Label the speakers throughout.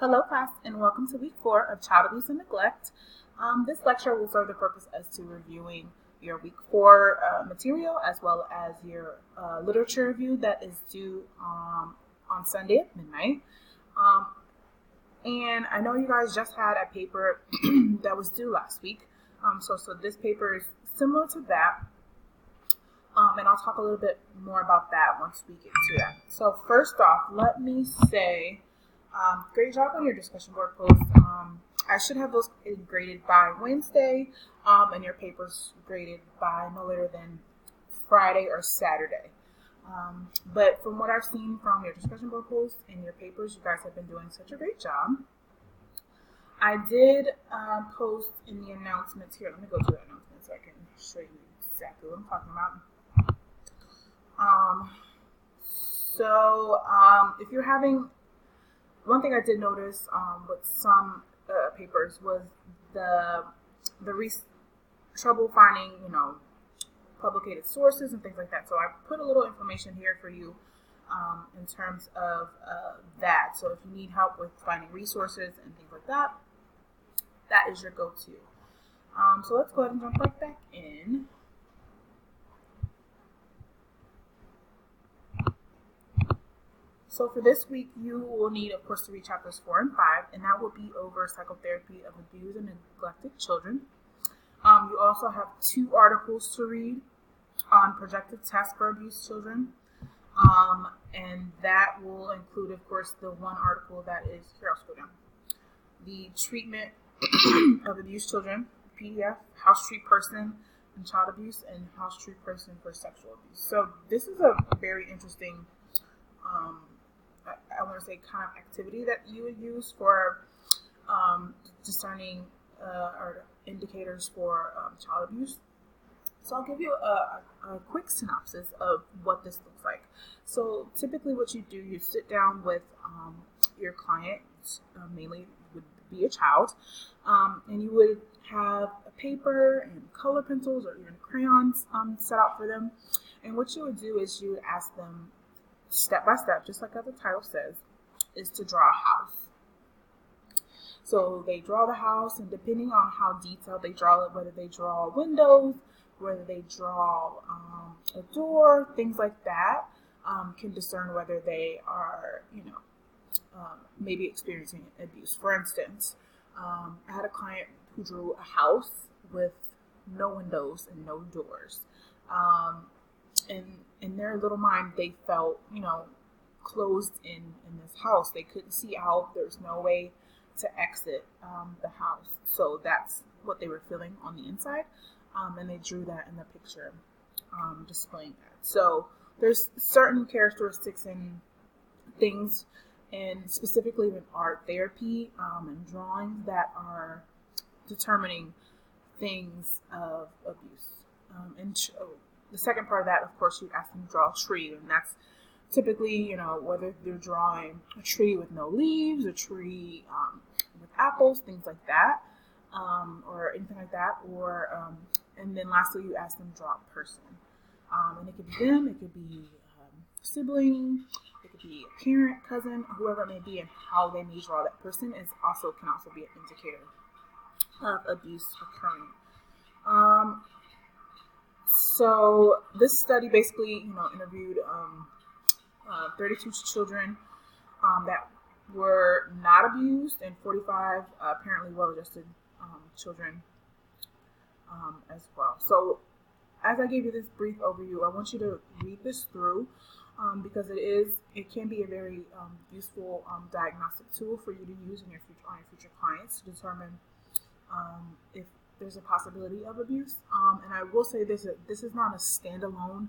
Speaker 1: Hello, class, and welcome to week 4 of Child Abuse and Neglect. This lecture will serve the purpose as to reviewing your week 4 material as well as your literature review that is due on Sunday at midnight. And I know you guys just had a paper that was due last week. So this paper is similar to that. And I'll talk a little bit more about that once we get to that. So first off, let me say, great job on your discussion board posts. I should have those graded by Wednesday, and your papers graded by no later than Friday or Saturday. But from what I've seen from your discussion board posts and your papers, you guys have been doing such a great job. I did post in the announcements here. Let me go to the announcements so I can show you exactly what I'm talking about. If you're having, one thing I did notice with some papers was the trouble finding, publicated sources and things like that. So I put a little information here for you in terms of that. So if you need help with finding resources and things like that, that is your go-to. So let's go ahead and jump right back in. So for this week, you will need, of course, to read chapters 4 and 5, and that will be over psychotherapy of abused and neglected children. You also have 2 articles to read on projected tests for abused children. And that will include, of course, the one article that is, here I'll scroll down, the treatment of abused children, PDF, house treat person and child abuse, and house treat person for sexual abuse. So this is a very interesting I want to say kind of activity that you would use for discerning or indicators for child abuse. So I'll give you a quick synopsis of what this looks like. So typically what you do, you sit down with your client, mainly would be a child, and you would have a paper and color pencils or even crayons set out for them. And what you would do is you would ask them step by step, just like the title says, is to draw a house. So they draw the house, and depending on how detailed they draw it, whether they draw windows, whether they draw a door, things like that, can discern whether they are, maybe experiencing abuse. For instance, I had a client who drew a house with no windows and no doors. And in their little mind, they felt, closed in this house. They couldn't see out. There's no way to exit the house. So that's what they were feeling on the inside. And they drew that in the picture, displaying that. So there's certain characteristics and things, and specifically with art therapy and drawings, that are determining things of abuse. The second part of that, of course, you'd ask them to draw a tree, and that's typically, whether they're drawing a tree with no leaves, a tree with apples, things like that, or anything like that, or and then lastly, you ask them to draw a person, and it could be them, it could be sibling, it could be a parent, cousin, whoever it may be, and how they may draw that person can also be an indicator of abuse occurring. So this study basically, interviewed 32 children that were not abused, and 45 apparently well-adjusted children as well. So as I gave you this brief overview, I want you to read this through because it can be a very useful diagnostic tool for you to use on your future clients to determine if there's a possibility of abuse. And I will say this is not a standalone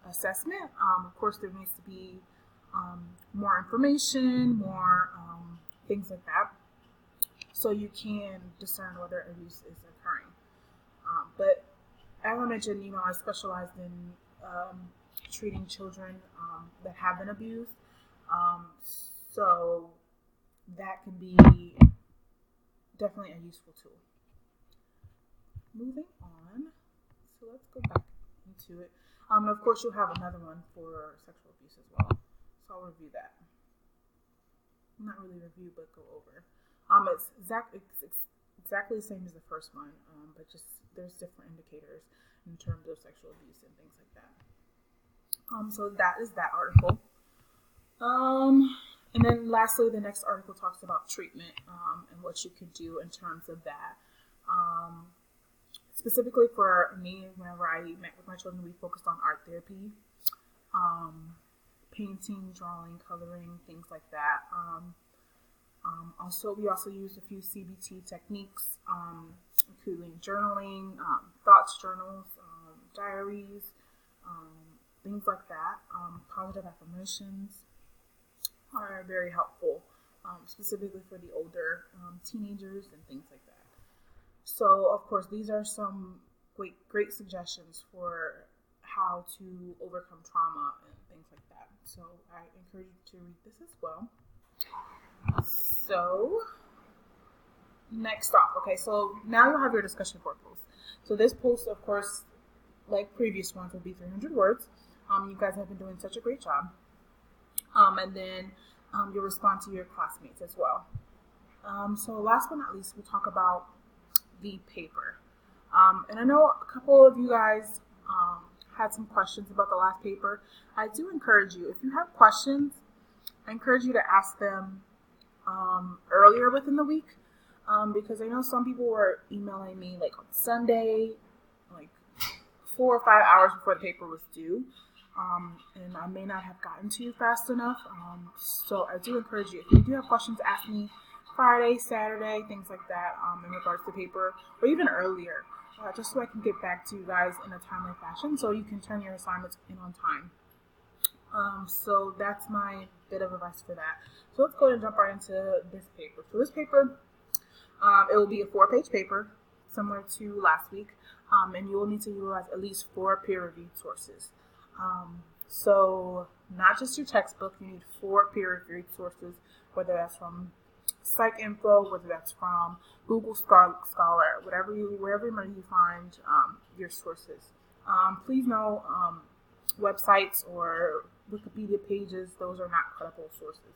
Speaker 1: assessment. Of course, there needs to be more information, more things like that, so you can discern whether abuse is occurring. But as I mentioned, I specialized in treating children that have been abused. So that can be definitely a useful tool. Moving on, so let's go back into it. Of course, you'll have another one for sexual abuse as well, so I'll review that. not really review, but go over. It's exactly the same as the first one, but just there's different indicators in terms of sexual abuse and things like that. So that is that article. And then lastly, the next article talks about treatment and what you could do in terms of that. Specifically for me, whenever I met with my children, we focused on art therapy, painting, drawing, coloring, things like that. We also used a few CBT techniques, including journaling, thoughts journals, diaries, things like that. Positive affirmations are very helpful, specifically for the older teenagers and things like that. So, of course, these are some great suggestions for how to overcome trauma and things like that. So, I encourage you to read this as well. So, next off, okay, so now you'll have your discussion board post. So, this post, of course, like previous ones, will be 300 words. You guys have been doing such a great job. And then you'll respond to your classmates as well. So last but not least, we'll talk about the paper. And I know a couple of you guys had some questions about the last paper. I do encourage you, if you have questions, I encourage you to ask them earlier within the week, because I know some people were emailing me like on Sunday, like 4 or 5 hours before the paper was due. And I may not have gotten to you fast enough. So I do encourage you, if you do have questions, ask me Friday, Saturday, things like that, in regards to paper, or even earlier, just so I can get back to you guys in a timely fashion so you can turn your assignments in on time. So that's my bit of advice for that. So let's go ahead and jump right into this paper. So this paper, it will be a 4-page paper, similar to last week, and you will need to utilize at least 4 peer-reviewed sources. So not just your textbook, you need 4 peer-reviewed sources, whether that's from PsycInfo, whether that's from Google Scholar, wherever you find your sources. Please know websites or Wikipedia pages, those are not credible sources.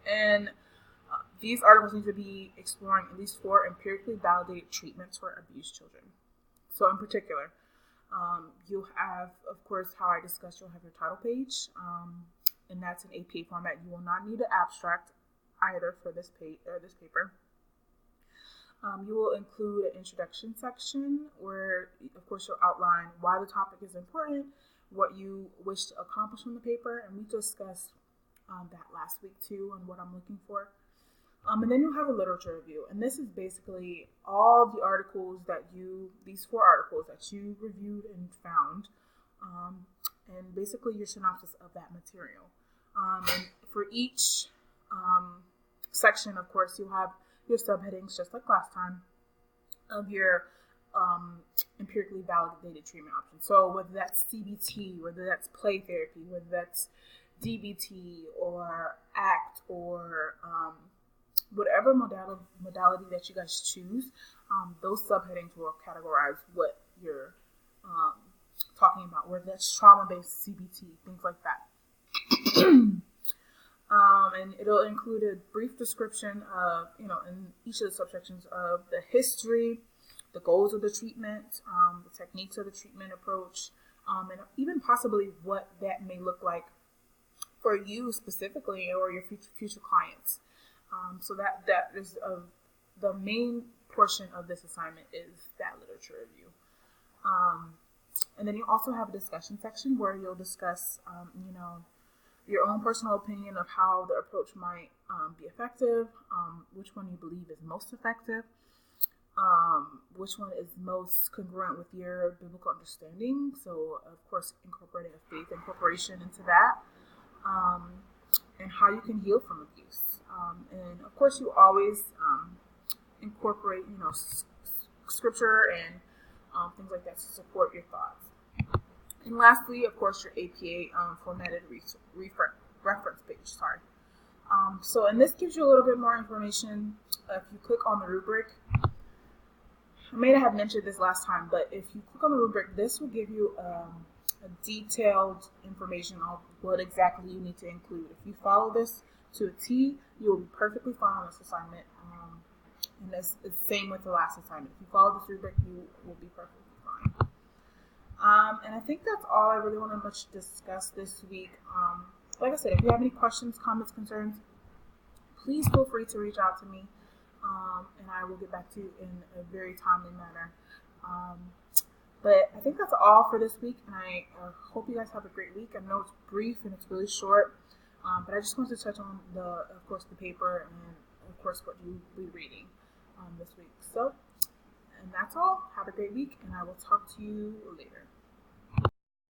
Speaker 1: And these articles need to be exploring at least 4 empirically validated treatments for abused children. So in particular, you'll have, of course, how I discussed, you'll have your title page, and that's in APA format. You will not need an abstract either for this paper. You will include an introduction section where, of course, you'll outline why the topic is important, what you wish to accomplish from the paper, and we discussed that last week too, and what I'm looking for. And then you'll have a literature review, and this is basically all the articles these 4 articles that you reviewed and found, and basically your synopsis of that material. And for each section, of course, you'll have your subheadings, just like last time, of your empirically validated treatment options. So whether that's CBT, whether that's play therapy, whether that's DBT or ACT or whatever modality that you guys choose, those subheadings will categorize what you're talking about, whether that's trauma-based CBT, things like that. And it'll include a brief description of, in each of the subsections of the history, the goals of the treatment, the techniques of the treatment approach, and even possibly what that may look like for you specifically or your future clients. So that is the main portion of this assignment is that literature review. And then you also have a discussion section where you'll discuss, your own personal opinion of how the approach might be effective, which one you believe is most effective, which one is most congruent with your biblical understanding. So, of course, incorporating a faith incorporation into that, and how you can heal from abuse. And, of course, you always incorporate, scripture and things like that to support your thoughts. And lastly, of course, your APA formatted reference page. And this gives you a little bit more information. If you click on the rubric, I may have mentioned this last time, but if you click on the rubric, this will give you a a detailed information on what exactly you need to include. If you follow this to a T, you will be perfectly fine on this assignment. And that's the same with the last assignment. If you follow this rubric, you will be perfectly fine. And I think that's all I really want to much discuss this week. Like I said, if you have any questions, comments, concerns, please feel free to reach out to me, and I will get back to you in a very timely manner. But I think that's all for this week, and I hope you guys have a great week. I know it's brief and it's really short, but I just wanted to touch on of course, the paper and, of course, what you'll be reading this week. So, and that's all. Have a great week, and I will talk to you later.